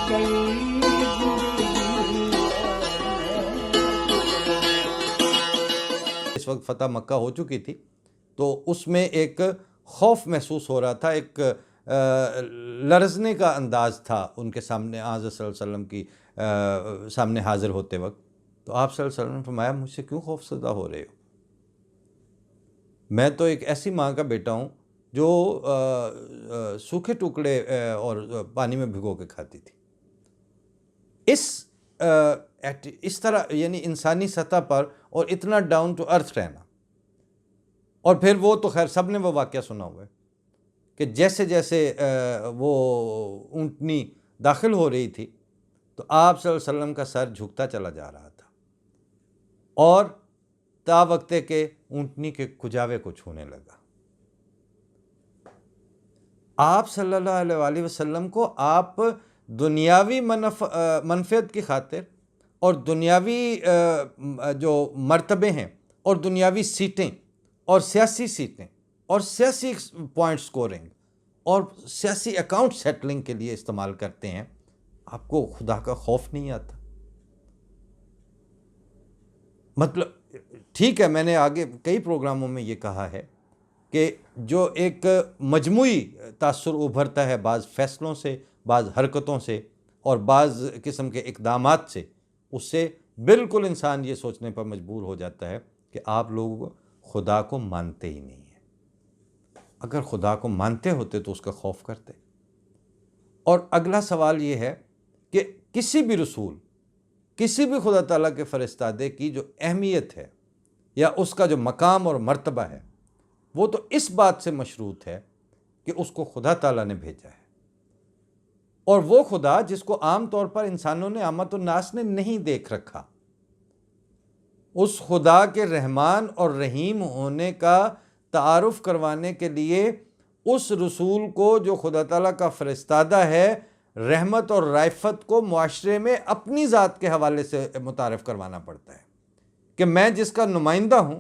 اس وقت فتح مکہ ہو چکی تھی تو اس میں ایک خوف محسوس ہو رہا تھا، ایک لرزنے کا انداز تھا ان کے سامنے، آن صلی اللہ علیہ وسلم کی سامنے حاضر ہوتے وقت. تو آپ صلی اللہ علیہ وسلم نے فرمایا مجھ سے کیوں خوف زدہ ہو رہے ہو؟ میں تو ایک ایسی ماں کا بیٹا ہوں جو سوکھے ٹکڑے اور پانی میں بھگو کے کھاتی تھی. اس طرح یعنی انسانی سطح پر اور اتنا ڈاؤن ٹو ارتھ رہنا. اور پھر وہ تو خیر سب نے وہ واقعہ سنا ہوا ہے کہ جیسے جیسے وہ اونٹنی داخل ہو رہی تھی تو آپ صلی اللہ علیہ وسلم کا سر جھکتا چلا جا رہا تھا اور تا وقتے کے اونٹنی کے کجاوے کو چھونے لگا. آپ صلی اللہ علیہ وآلہ وسلم کو آپ دنیاوی منفعت کی خاطر اور دنیاوی جو مرتبے ہیں اور دنیاوی سیٹیں اور سیاسی سیٹیں اور سیاسی پوائنٹ سکورنگ اور سیاسی اکاؤنٹ سیٹلنگ کے لیے استعمال کرتے ہیں. آپ کو خدا کا خوف نہیں آتا؟ مطلب ٹھیک ہے، میں نے آگے کئی پروگراموں میں یہ کہا ہے کہ جو ایک مجموعی تاثر ابھرتا ہے بعض فیصلوں سے، بعض حرکتوں سے اور بعض قسم کے اقدامات سے، اس سے بالکل انسان یہ سوچنے پر مجبور ہو جاتا ہے کہ آپ لوگ خدا کو مانتے ہی نہیں ہیں. اگر خدا کو مانتے ہوتے تو اس کا خوف کرتے. اور اگلا سوال یہ ہے کہ کسی بھی رسول، کسی بھی خدا تعالیٰ کے فرستادے کی جو اہمیت ہے یا اس کا جو مقام اور مرتبہ ہے وہ تو اس بات سے مشروط ہے کہ اس کو خدا تعالیٰ نے بھیجا ہے، اور وہ خدا جس کو عام طور پر انسانوں نے، عامت الناس نے نہیں دیکھ رکھا. اس خدا کے رحمان اور رحیم ہونے کا تعارف کروانے کے لیے اس رسول کو جو خدا تعالیٰ کا فرستادہ ہے، رحمت اور رائفت کو معاشرے میں اپنی ذات کے حوالے سے متعارف کروانا پڑتا ہے کہ میں جس کا نمائندہ ہوں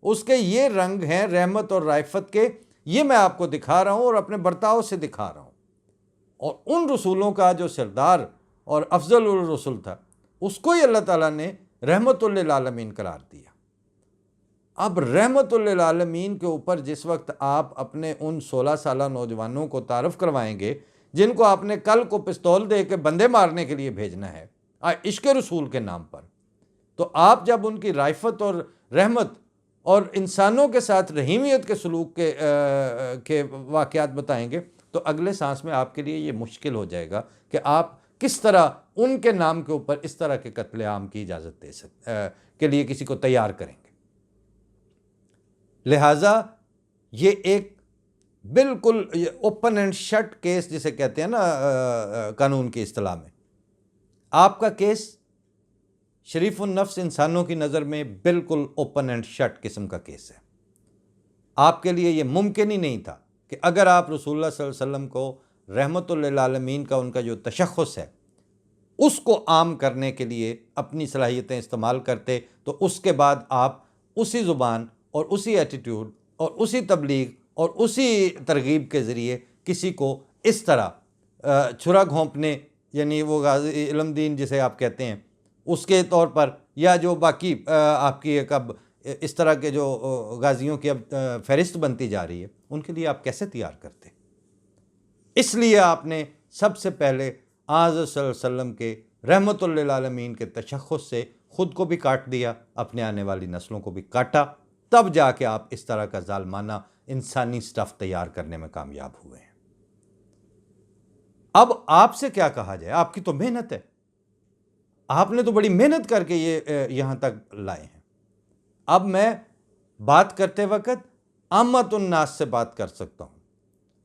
اس کے یہ رنگ ہیں رحمت اور رائفت کے، یہ میں آپ کو دکھا رہا ہوں اور اپنے برتاؤ سے دکھا رہا ہوں. اور ان رسولوں کا جو سردار اور افضل الرسل تھا اس کو ہی اللہ تعالیٰ نے رحمت للعالمین قرار دیا. اب رحمت للعالمین کے اوپر جس وقت آپ اپنے ان 16 سالہ نوجوانوں کو تعارف کروائیں گے جن کو آپ نے کل کو پستول دے کے بندے مارنے کے لیے بھیجنا ہے عشق رسول کے نام پر، تو آپ جب ان کی رائفت اور رحمت اور انسانوں کے ساتھ رحیمیت کے سلوک کے واقعات بتائیں گے تو اگلے سانس میں آپ کے لیے یہ مشکل ہو جائے گا کہ آپ کس طرح ان کے نام کے اوپر اس طرح کے قتل عام کی اجازت کے لیے کسی کو تیار کریں گے. لہٰذا یہ ایک بالکل اوپن اینڈ شٹ کیس جسے کہتے ہیں نا قانون کی اصطلاح میں، آپ کا کیس شریف النفس انسانوں کی نظر میں بالکل اوپن اینڈ شٹ قسم کا کیس ہے. آپ کے لیے یہ ممکن ہی نہیں تھا کہ اگر آپ رسول اللہ صلی اللہ علیہ وسلم کو رحمت للعالمین کا ان کا جو تشخص ہے اس کو عام کرنے کے لیے اپنی صلاحیتیں استعمال کرتے تو اس کے بعد آپ اسی زبان اور اسی ایٹیٹیوڈ اور اسی تبلیغ اور اسی ترغیب کے ذریعے کسی کو اس طرح چھرا گھونپنے، یعنی وہ غازی علم دین جسے آپ کہتے ہیں اس کے طور پر، یا جو باقی آپ کی ایک اب اس طرح کے جو غازیوں کی اب فہرست بنتی جا رہی ہے ان کے لیے آپ کیسے تیار کرتے؟ اس لیے آپ نے سب سے پہلے آج صلی اللہ علیہ وسلم کے رحمت للعالمین کے تشخص سے خود کو بھی کاٹ دیا، اپنے آنے والی نسلوں کو بھی کاٹا، تب جا کے آپ اس طرح کا ظالمانہ انسانی سٹف تیار کرنے میں کامیاب ہوئے ہیں. اب آپ سے کیا کہا جائے؟ آپ کی تو محنت ہے، آپ نے تو بڑی محنت کر کے یہ یہاں تک لائے ہیں. اب میں بات کرتے وقت عامت الناس سے بات کر سکتا ہوں.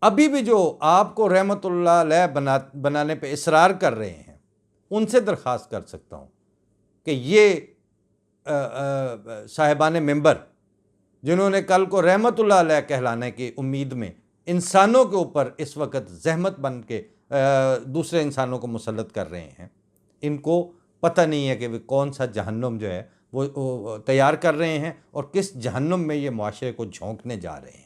ابھی بھی جو آپ کو رحمت اللہ علیہ بنانے پہ اصرار کر رہے ہیں ان سے درخواست کر سکتا ہوں کہ یہ صاحبان منبر جنہوں نے کل کو رحمت اللہ علیہ کہلانے کی امید میں انسانوں کے اوپر اس وقت زحمت بن کے دوسرے انسانوں کو مسلط کر رہے ہیں، ان کو پتہ نہیں ہے کہ وہ کون سا جہنم جو ہے وہ تیار کر رہے ہیں اور کس جہنم میں یہ معاشرے کو جھونکنے جا رہے ہیں.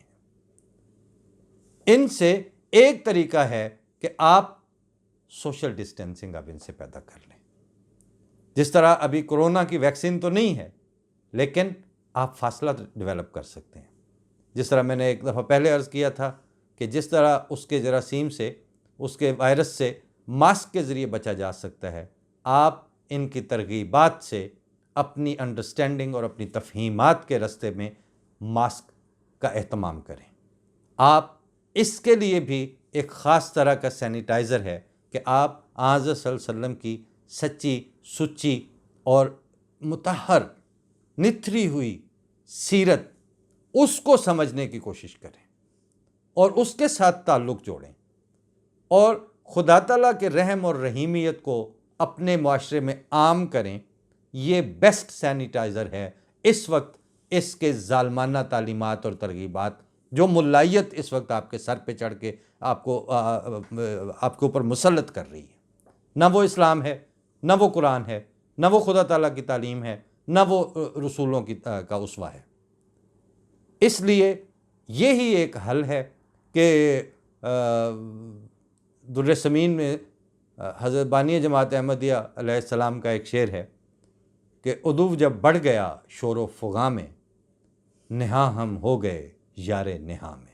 ان سے ایک طریقہ ہے کہ آپ سوشل ڈسٹینسنگ آپ ان سے پیدا کر لیں. جس طرح ابھی کورونا کی ویکسین تو نہیں ہے لیکن آپ فاصلہ ڈیولپ کر سکتے ہیں. جس طرح میں نے ایک دفعہ پہلے عرض کیا تھا کہ جس طرح اس کے جراثیم سے، اس کے وائرس سے ماسک کے ذریعے بچا جا سکتا ہے، آپ ان کی ترغیبات سے اپنی انڈرسٹینڈنگ اور اپنی تفہیمات کے راستے میں ماسک کا اہتمام کریں. آپ اس کے لیے بھی ایک خاص طرح کا سینیٹائزر ہے کہ آپ آن صلی اللہ علیہ وسلم کی سچی، سچی اور مطہر نتھری ہوئی سیرت اس کو سمجھنے کی کوشش کریں اور اس کے ساتھ تعلق جوڑیں اور خدا تعالیٰ کے رحم اور رحیمیت کو اپنے معاشرے میں عام کریں. یہ بیسٹ سینیٹائزر ہے اس وقت اس کے ظالمانہ تعلیمات اور ترغیبات جو ملائیت اس وقت آپ کے سر پہ چڑھ کے آپ کے اوپر مسلط کر رہی ہے. نہ وہ اسلام ہے، نہ وہ قرآن ہے، نہ وہ خدا تعالیٰ کی تعلیم ہے، نہ وہ رسولوں کا اسوہ ہے. اس لیے یہی ایک حل ہے کہ در سمین میں حضرت بانی جماعت احمدیہ علیہ السلام کا ایک شعر ہے کہ عدو جب بڑھ گیا شور و فغاں میں، نہا ہم ہو گئے یار نہا میں.